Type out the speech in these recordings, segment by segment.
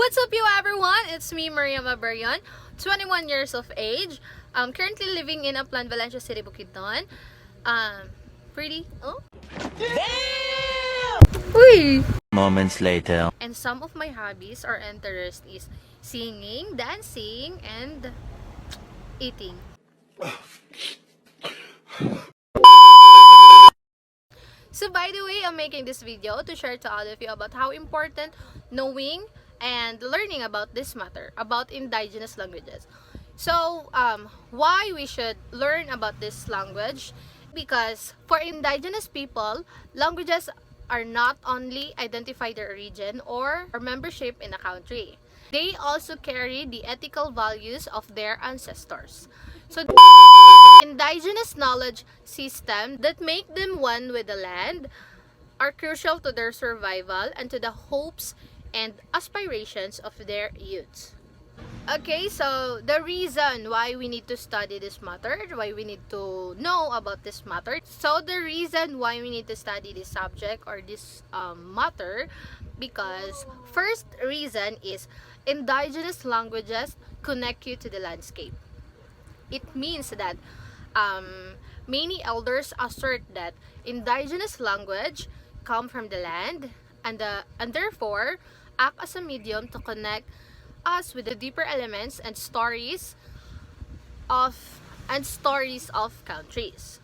What's up, you everyone? It's me, Maria Mabarion, 21 years of age. I'm currently living in Upland, Valencia City, Bukidnon. Pretty? Oh? Damn! Uy! Moments later. And some of my hobbies or interests is singing, dancing, and eating. So by the way, I'm making this video to share to all of you about how important knowing and learning about this matter, about indigenous languages. So, why we should learn about this language? Because for indigenous people, languages are not only identify their origin or membership in a country. They also carry the ethical values of their ancestors. So, indigenous knowledge system that make them one with the land are crucial to their survival and to the hopes and aspirations of their youth. Okay, so the reason why we need to study this matter, why we need to know about this matter. So the reason why we need to study this subject or this matter, because first reason is indigenous languages connect you to the landscape. It means that many elders assert that indigenous language come from the land and therefore act as a medium to connect us with the deeper elements and stories of countries.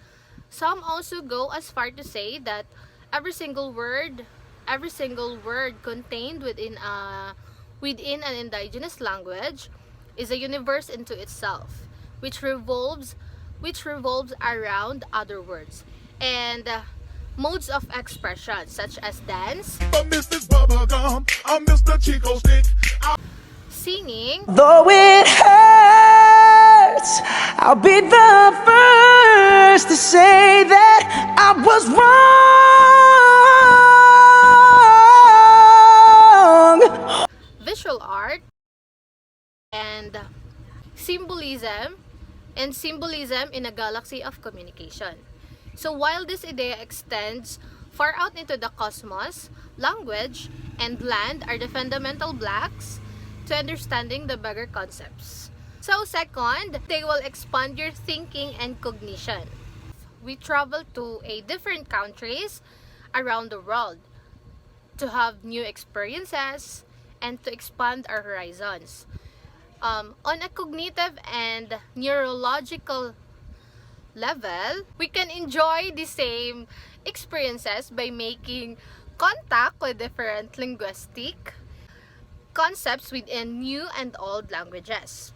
Some also go as far to say that every single word contained within an indigenous language is a universe into itself, which revolves around other words and modes of expression such as dance, I miss this bubble gum. I miss the Chico stick. singing, Though it hurts, I'll be the first to say that I was wrong. visual art, and symbolism in a galaxy of communication. So while this idea extends far out into the cosmos, language and land are the fundamental blocks to understanding the bigger concepts. So second, they will expand your thinking and cognition. We travel to different countries around the world to have new experiences and to expand our horizons. On a cognitive and neurological level, we can enjoy the same experiences by making contact with different linguistic concepts within new and old languages.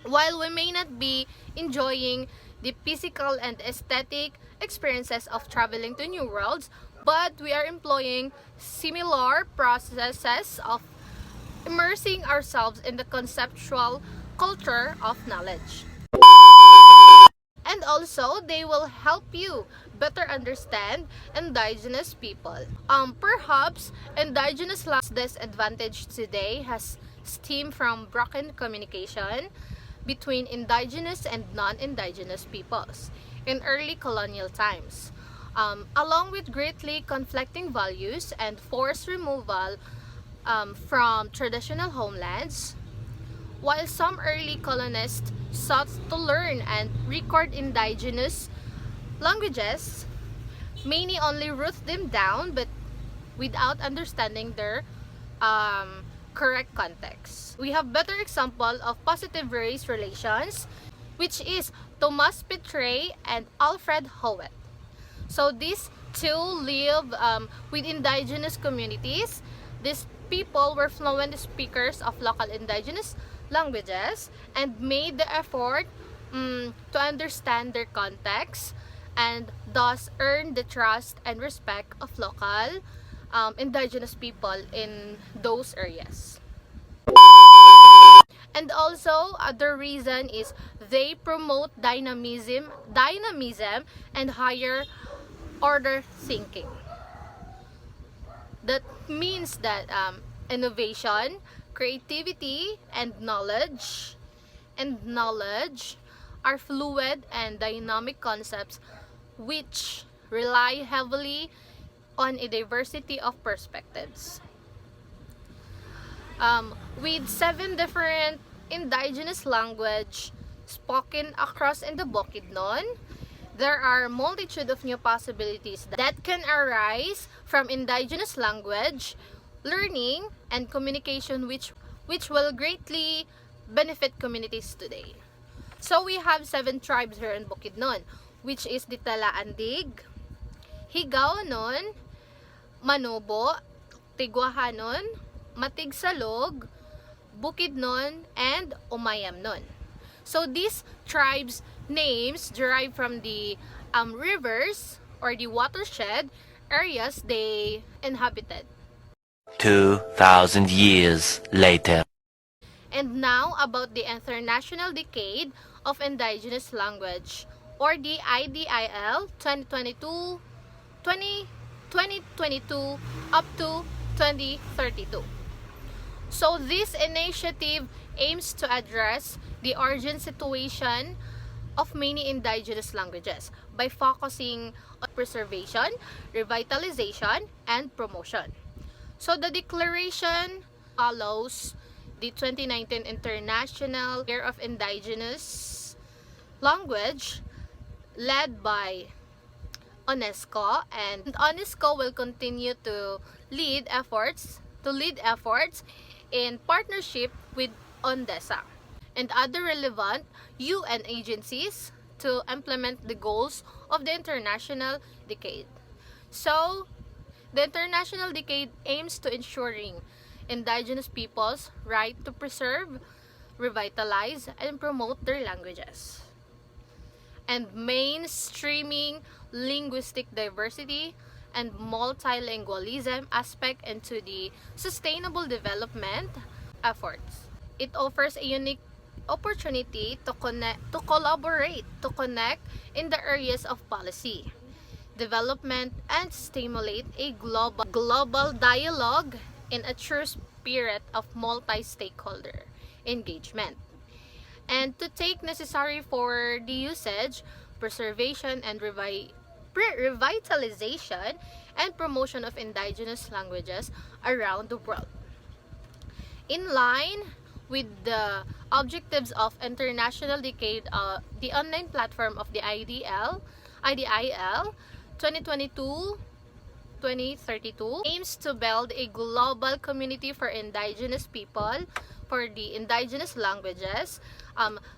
While we may not be enjoying the physical and aesthetic experiences of traveling to new worlds, but we are employing similar processes of immersing ourselves in the conceptual culture of knowledge. And also, they will help you better understand indigenous people. Perhaps indigenous language disadvantage today has stemmed from broken communication between indigenous and non-indigenous peoples in early colonial times, along with greatly conflicting values and forced removal from traditional homelands. While some early colonists sought to learn and record indigenous languages, many only wrote them down but without understanding their correct context. We have better example of positive race relations, which is Thomas Petray and Alfred Howitt. So these two live with indigenous communities. These people were fluent speakers of local indigenous languages and made the effort to understand their context and thus earn the trust and respect of local indigenous people in those areas. And also, other reason is they promote dynamism and higher order thinking. That means that innovation, creativity, and knowledge are fluid and dynamic concepts which rely heavily on a diversity of perspectives. with 7 different indigenous language spoken across in the Bukidnon. There are multitude of new possibilities that can arise from indigenous language learning and communication, which will greatly benefit communities today. So we have 7 tribes here in Bukidnon, which is the Talaandig, Higaonon, Manobo, Tigwahanon, Matigsalog, Bukidnon, and Umayamnon. So these tribes names derive from the rivers or the watershed areas they inhabited. 2,000 years later. And now about the International Decade of Indigenous Language, or the IDIL 2022 up to 2032. So this initiative aims to address the urgent situation of many indigenous languages by focusing on preservation, revitalization, and promotion. So the declaration follows the 2019 International Year of Indigenous Language led by UNESCO, and UNESCO will continue to lead efforts in partnership with ONDESA and other relevant UN agencies to implement the goals of the International Decade. So, the International Decade aims to ensuring indigenous peoples' right to preserve, revitalize, and promote their languages, and mainstreaming linguistic diversity and multilingualism aspect into the sustainable development efforts. It offers a unique opportunity to collaborate in the areas of policy, development, and stimulate a global dialogue in a true spirit of multi-stakeholder engagement, and to take necessary for the usage, preservation, and revitalization and promotion of indigenous languages around the world. In line with the objectives of International Decade, the online platform of the IDIL 2022-2032 aims to build a global community for indigenous people, for the indigenous languages,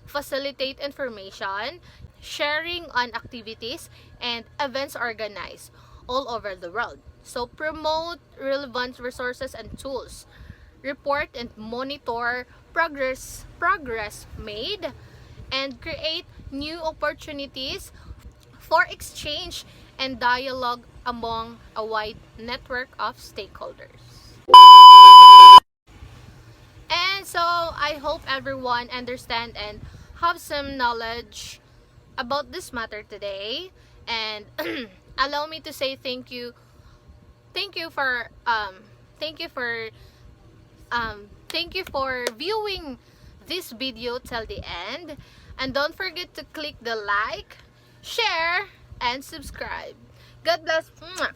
facilitate information, sharing on activities and events organized all over the world. So promote relevant resources and tools, report and monitor progress made, and create new opportunities for exchange and dialogue among a wide network of stakeholders. And so I hope everyone understand and have some knowledge about this matter today, and allow me to say thank you for viewing this video till the end, and don't forget to click the like, share, and subscribe. God bless. Mwah.